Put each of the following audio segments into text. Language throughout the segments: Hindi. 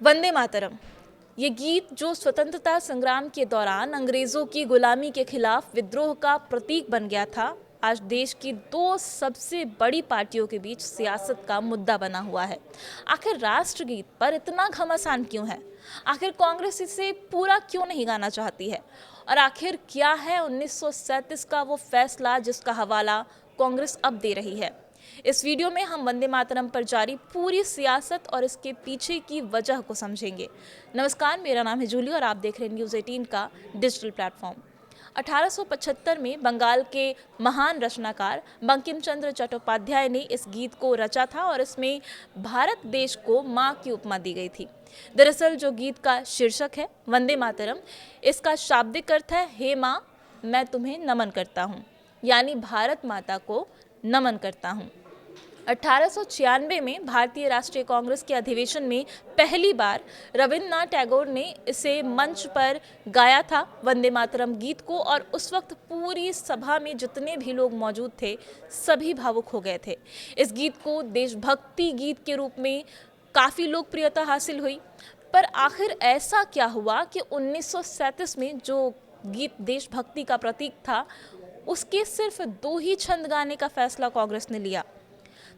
वंदे मातरम ये गीत जो स्वतंत्रता संग्राम के दौरान अंग्रेजों की गुलामी के खिलाफ विद्रोह का प्रतीक बन गया था, आज देश की दो सबसे बड़ी पार्टियों के बीच सियासत का मुद्दा बना हुआ है। आखिर राष्ट्रगीत पर इतना घमासान क्यों है? आखिर कांग्रेस इसे पूरा क्यों नहीं गाना चाहती है? और आखिर क्या है 1937 का वो फैसला जिसका हवाला कांग्रेस अब दे रही है? इस वीडियो में हम वंदे मातरम पर जारी पूरी सियासत और इसके पीछे की वजह को समझेंगे। नमस्कार, मेरा नाम है जूली और आप देख रहे हैं न्यूज़ 18 का डिजिटल प्लेटफॉर्म। 1875 में बंगाल के महान रचनाकार बंकिम चंद्र चट्टोपाध्याय ने इस गीत को रचा था और इसमें भारत देश को माँ की उपमा दी गई थी। दरअसल जो गीत का शीर्षक है वंदे मातरम, इसका शाब्दिक अर्थ है हे माँ, मैं तुम्हें नमन करता हूँ, यानी भारत माता को नमन करता हूँ। 1896 में भारतीय राष्ट्रीय कांग्रेस के अधिवेशन में पहली बार रविन्द्रनाथ टैगोर ने इसे मंच पर गाया था वंदे मातरम गीत को, और उस वक्त पूरी सभा में जितने भी लोग मौजूद थे सभी भावुक हो गए थे। इस गीत को देशभक्ति गीत के रूप में काफ़ी लोकप्रियता हासिल हुई। पर आखिर ऐसा क्या हुआ कि 1937 में जो गीत देशभक्ति का प्रतीक था उसके सिर्फ 2 ही छंद गाने का फैसला कांग्रेस ने लिया?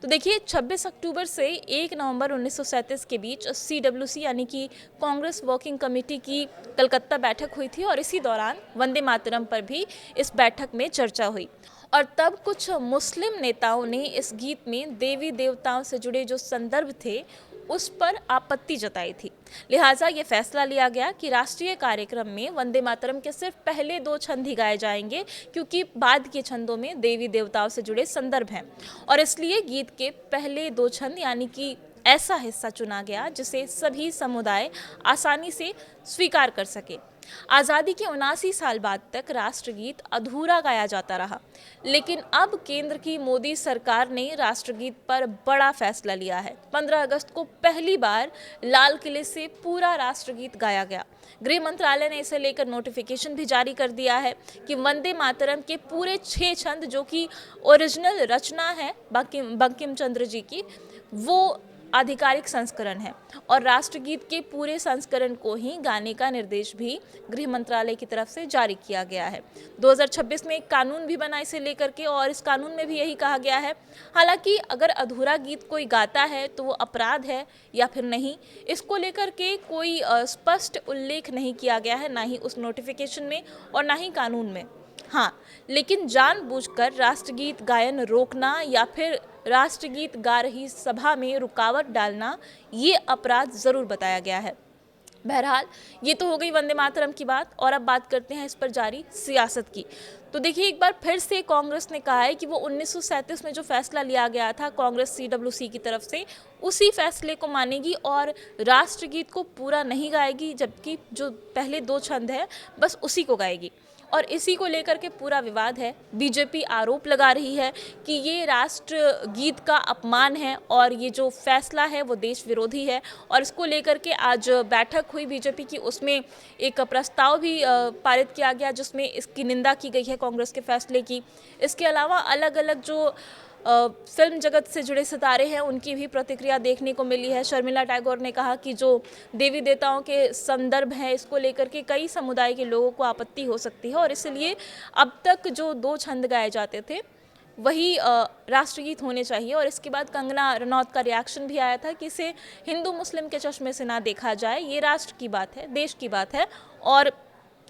तो देखिए, 26 अक्टूबर से 1 नवंबर 1937 के बीच CWC यानी कि कांग्रेस वर्किंग कमेटी की कलकत्ता बैठक हुई थी और इसी दौरान वंदे मातरम पर भी इस बैठक में चर्चा हुई। और तब कुछ मुस्लिम नेताओं ने इस गीत में देवी देवताओं से जुड़े जो संदर्भ थे उस पर आपत्ति जताई थी। लिहाजा ये फैसला लिया गया कि राष्ट्रीय कार्यक्रम में वंदे मातरम के सिर्फ पहले 2 छंद ही गाए जाएंगे, क्योंकि बाद के छंदों में देवी देवताओं से जुड़े संदर्भ हैं और इसलिए गीत के पहले 2 छंद यानी कि ऐसा हिस्सा चुना गया जिसे सभी समुदाय आसानी से स्वीकार कर सके। आज़ादी के 79 साल बाद तक राष्ट्रगीत अधूरा गाया जाता रहा, लेकिन अब केंद्र की मोदी सरकार ने राष्ट्रगीत पर बड़ा फैसला लिया है। 15 अगस्त को पहली बार लाल किले से पूरा राष्ट्रगीत गाया गया। गृह मंत्रालय ने इसे लेकर नोटिफिकेशन भी जारी कर दिया है कि वंदे मातरम के पूरे 6 छंद जो कि ओरिजिनल रचना है बंकिम चंद्र जी की, वो आधिकारिक संस्करण है और राष्ट्रगीत के पूरे संस्करण को ही गाने का निर्देश भी गृह मंत्रालय की तरफ से जारी किया गया है। 2026 में एक कानून भी बना इसे लेकर के और इस कानून में भी यही कहा गया है। हालांकि अगर अधूरा गीत कोई गाता है तो वो अपराध है या फिर नहीं, इसको लेकर के कोई स्पष्ट उल्लेख नहीं किया गया है, ना ही उस नोटिफिकेशन में और ना ही कानून में। हाँ, लेकिन जानबूझकर राष्ट्रगीत गायन रोकना या फिर राष्ट्रगीत गा रही सभा में रुकावट डालना, ये अपराध ज़रूर बताया गया है। बहरहाल, ये तो हो गई वंदे मातरम की बात और अब बात करते हैं इस पर जारी सियासत की। तो देखिए, एक बार फिर से कांग्रेस ने कहा है कि वो 1937 में जो फैसला लिया गया था कांग्रेस CWC की तरफ से, उसी फैसले को मानेगी और राष्ट्रगीत को पूरा नहीं गाएगी, जबकि जो पहले 2 छंद है बस उसी को गाएगी। और इसी को लेकर के पूरा विवाद है। बीजेपी आरोप लगा रही है कि ये राष्ट्रगीत का अपमान है और ये जो फैसला है वो देश विरोधी है, और इसको लेकर के आज बैठक हुई बीजेपी की, उसमें एक प्रस्ताव भी पारित किया गया जिसमें इसकी निंदा की गई है कांग्रेस के फैसले की। इसके अलावा अलग अलग जो फिल्म जगत से जुड़े सितारे हैं उनकी भी प्रतिक्रिया देखने को मिली है। शर्मिला टैगोर ने कहा कि जो देवी देवताओं के संदर्भ हैं इसको लेकर के कई समुदाय के लोगों को आपत्ति हो सकती है और इसलिए अब तक जो 2 छंद गाए जाते थे वही राष्ट्रगीत होने चाहिए। और इसके बाद कंगना रनौत का रिएक्शन भी आया था कि इसे हिंदू मुस्लिम के चश्मे से ना देखा जाए, ये राष्ट्र की बात है, देश की बात है, और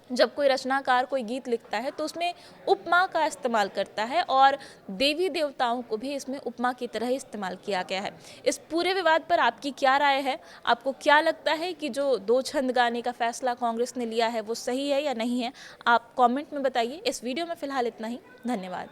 जब कोई रचनाकार कोई गीत लिखता है तो उसमें उपमा का इस्तेमाल करता है और देवी देवताओं को भी इसमें उपमा की तरह इस्तेमाल किया गया है। इस पूरे विवाद पर आपकी क्या राय है? आपको क्या लगता है कि जो 2 छंद गाने का फैसला कांग्रेस ने लिया है वो सही है या नहीं है? आप कमेंट में बताइए। इस वीडियो में फ़िलहाल इतना ही। धन्यवाद।